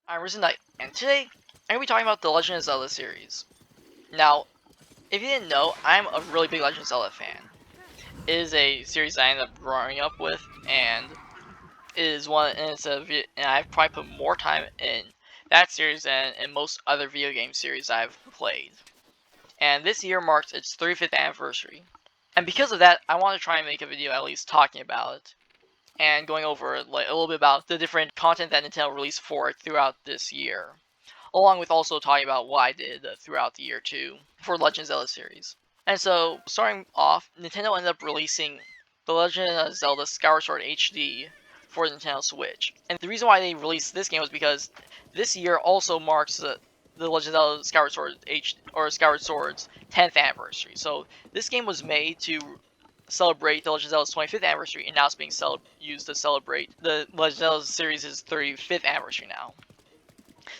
I'm Risen Knight, and today I'm going to be talking about the Legend of Zelda series. Now, if you didn't know, I'm a really big Legend of Zelda fan. It is a series I ended up growing up with, and it is one, and and I've probably put more time in that series than in most other video game series I've played. And this year marks its 35th anniversary. And because of that, I want to try and make a video at least talking about it, and going over like a little bit about the different content that Nintendo released for it throughout this year, along with also talking about what I did throughout the year too for Legend of Zelda series. And so, starting off, Nintendo ended up releasing The Legend of Zelda Skyward Sword HD for the Nintendo Switch. And the reason why they released this game was because this year also marks the Legend of Zelda Skyward Sword Skyward Sword's 10th anniversary. So this game was made to celebrate the Legend of Zelda's 25th anniversary, and now it's being used to celebrate the Legend of Zelda series' 35th anniversary now.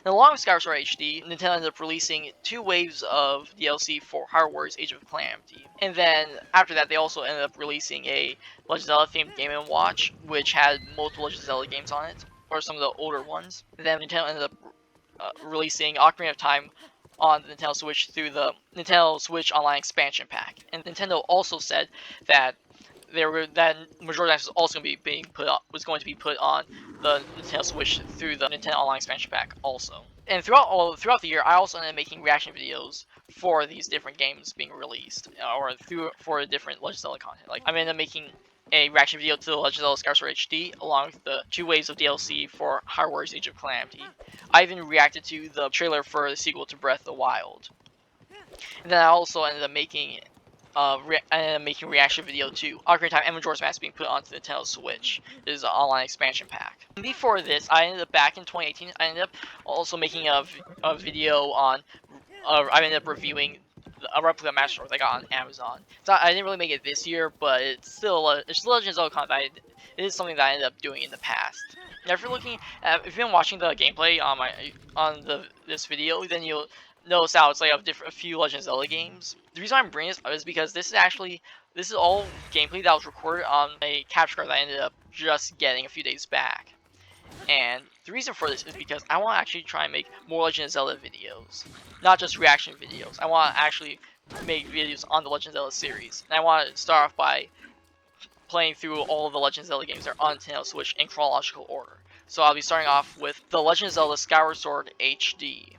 And along with Skyward Sword HD, Nintendo ended up releasing 2 waves of DLC for Hyrule Warriors Age of Calamity. And then after that, they also ended up releasing a Legend of Zelda themed Game & Watch, which had multiple Legend of Zelda games on it, or some of the older ones. And then Nintendo ended up releasing Ocarina of Time on the Nintendo Switch through the Nintendo Switch Online Expansion Pack. And Nintendo also said that Majora's Mask was also going to be put on the Nintendo Switch through the Nintendo Online Expansion Pack also. And throughout the year, I also ended up making reaction videos for these different games being released, or for different Legend of Zelda content. Like I ended up making a reaction video to the Legend of Zelda Skyward Sword HD, along with the 2 waves of DLC for Hyrule Warriors Age of Calamity. I even reacted to the trailer for the sequel to Breath of the Wild. And then I also ended up making reaction video to Ocarina of Time and Majora's Mask being put onto the Nintendo Switch. This is an online expansion pack. And before this, I ended up back in 2018. I ended up also making a video on. I ended up reviewing a replica Master Sword I got on Amazon. So I didn't really make it this year, but it's still it's Legend of Zelda content. It is something that I ended up doing in the past. Now, if you've been watching the gameplay on this video, then you'll notice how it's like a few Legend of Zelda games. The reason I'm bringing this up is because this is all gameplay that was recorded on a capture card that I ended up just getting a few days back. And the reason for this is because I want to actually try and make more Legend of Zelda videos, not just reaction videos. I want to actually make videos on the Legend of Zelda series, and I want to start off by playing through all of the Legend of Zelda games that are on Nintendo Switch in chronological order. So I'll be starting off with the Legend of Zelda Skyward Sword HD.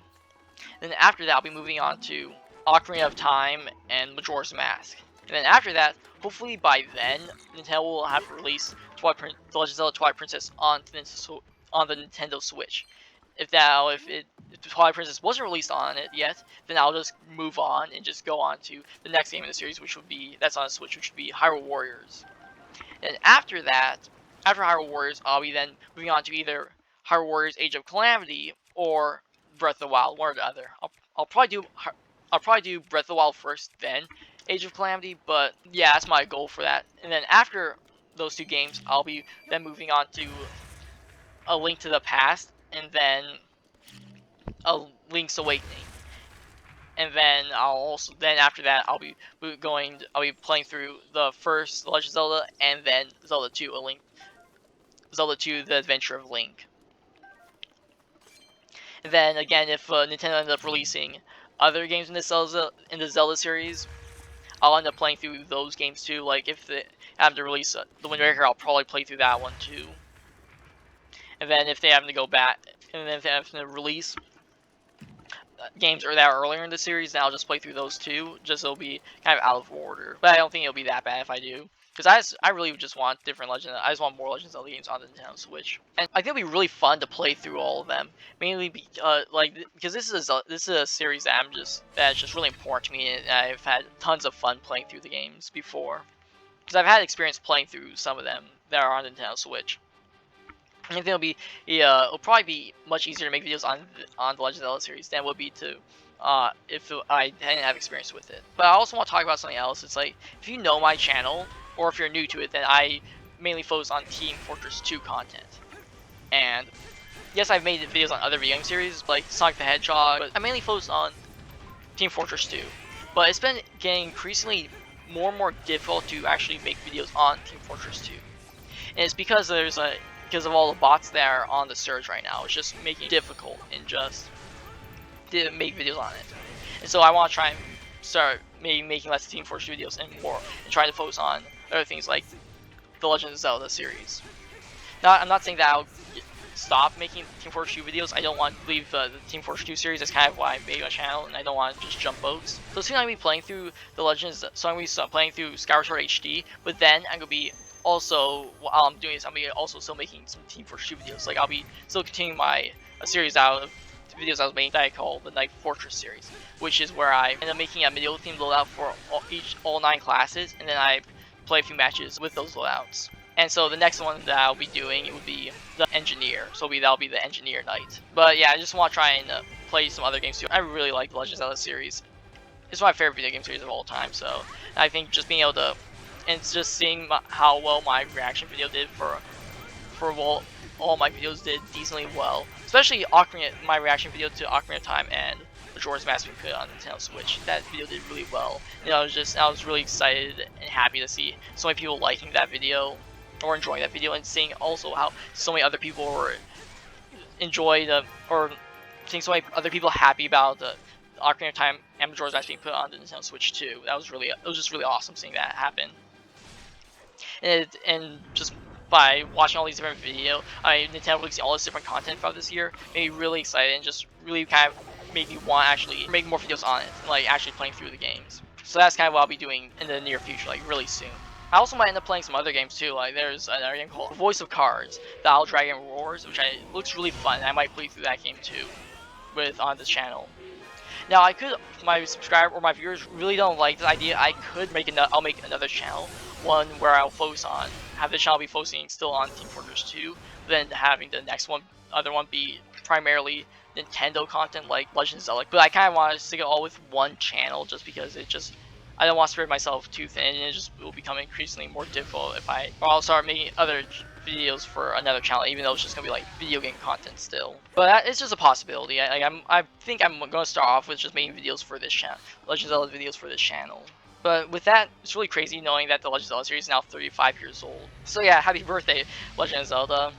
Then after that, I'll be moving on to Ocarina of Time and Majora's Mask. And then after that, hopefully by then, Nintendo will have released the Legend of Zelda Twilight Princess on the Nintendo Switch. If the Twilight Princess wasn't released on it yet, then I'll just move on and just go on to the next game in the series, that's on the Switch, which would be Hyrule Warriors. And after that, after Hyrule Warriors, I'll be then moving on to either Hyrule Warriors Age of Calamity or Breath of the Wild, one or the other. I'll probably do Breath of the Wild first, then Age of Calamity, but yeah, that's my goal for that. And then after those 2 games, I'll be then moving on to A Link to the Past, and then A Link's Awakening. And then after that I'll be playing through the first Legend of Zelda, and then Zelda 2, Zelda 2: The Adventure of Link. And then again, if Nintendo ends up releasing other games in the Zelda series, I'll end up playing through those games too. Like if they have to release the Wind Waker, I'll probably play through that one too. And then if they have to go back, and then if they have to release games that are earlier in the series, then I'll just play through those too. Just it'll be kind of out of order, but I don't think it'll be that bad if I do. Because I really just want I just want more Legend of Zelda games on the Nintendo Switch, and I think it'll be really fun to play through all of them. Mainly because this is a series that's just really important to me, and I've had tons of fun playing through the games before. Because I've had experience playing through some of them that are on the Nintendo Switch. I think it'll probably be much easier to make videos on the Legend of Zelda series than it would be to if I didn't have experience with it. But I also want to talk about something else. It's like, if you know my channel, or if you're new to it, then I mainly focus on Team Fortress 2 content. And yes, I've made videos on other video game series like Sonic the Hedgehog, but I mainly focus on Team Fortress 2. But it's been getting increasingly more and more difficult to actually make videos on Team Fortress 2. And it's because there's because of all the bots that are on the surge right now. It's just making it difficult and just to make videos on it. And so I want to try and start maybe making less Team Fortress videos and more, and try to focus on other things like the Legend of Zelda series. Now, I'm not saying that I'll stop making Team Fortress 2 videos. I don't want to leave the Team Fortress 2 series. That's kind of why I made my channel, and I don't want to just jump boats. So soon I'm going to be playing through the Legends, so I'm going to be playing through Skyward Sword HD, but then I'm going to be also, while I'm doing this, I'm going to be also still making some Team Fortress 2 videos. Like, I'll be still continuing my series out of videos I was making that I call the Night Fortress series, which is where I end up making a medieval themed loadout for all 9 classes, and then I play a few matches with those loadouts. And so the next one that I'll be doing, it would be the Engineer. So that'll be the Engineer Knight. But yeah, I just want to try and play some other games too. I really like the Legend of Zelda series. It's my favorite video game series of all time. So I think just being able to, and just seeing how well my reaction video did for all my videos did decently well. Especially my reaction video to Ocarina of Time and Majora's Mask being put on Nintendo Switch. That video did really well. And I was really excited and happy to see so many people liking that video or enjoying that video, and seeing also how so many other people were or seeing so many other people happy about the Ocarina of Time and Majora's Mask being put on the Nintendo Switch too. It was just really awesome seeing that happen. And just by watching all these different videos, Nintendo releasing all this different content throughout this year made me really excited and just really kind of made me want to actually make more videos on it, like actually playing through the games. So that's kind of what I'll be doing in the near future, like really soon. I also might end up playing some other games too, like there's another game called Voice of Cards, The Owl Dragon Roars, which looks really fun, and I might play through that game too, on this channel. Now my subscriber or my viewers really don't like this idea, I'll make another channel, one where I'll have the channel be focusing still on Team Fortress 2, then having the other one be primarily Nintendo content like Legend of Zelda. But I kind of want to stick it all with one channel just because I don't want to spread myself too thin, and it will become increasingly more difficult or I'll start making other videos for another channel, even though it's just gonna be like video game content still. But it's just a possibility. I think I'm gonna start off with just making videos for this channel, Legend of Zelda videos for this channel. But with that, it's really crazy knowing that the Legend of Zelda series is now 35 years old. So yeah, happy birthday, Legend of Zelda.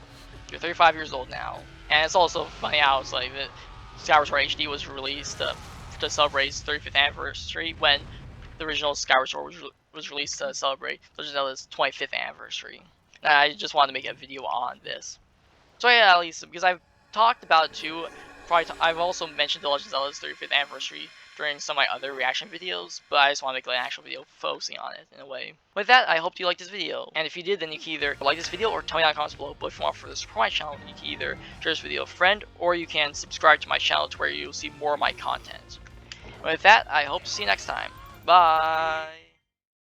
You're 35 years old now. And it's also funny how it's like that Skyward Sword HD was released to celebrate its 35th anniversary, when the original Skyward Sword was released to celebrate Legend of Zelda's 25th anniversary. And I just wanted to make a video on this. So yeah, at least, because I've talked about it too, I've also mentioned the Legend of Zelda's 35th anniversary during some of my other reaction videos, but I just want to make an actual video focusing on it in a way. With that, I hope you liked this video, and if you did, then you can either like this video or tell me down in the comments below. But if you want further support my channel, you can either share this video with a friend, or you can subscribe to my channel to where you'll see more of my content. With that, I hope to see you next time. Bye!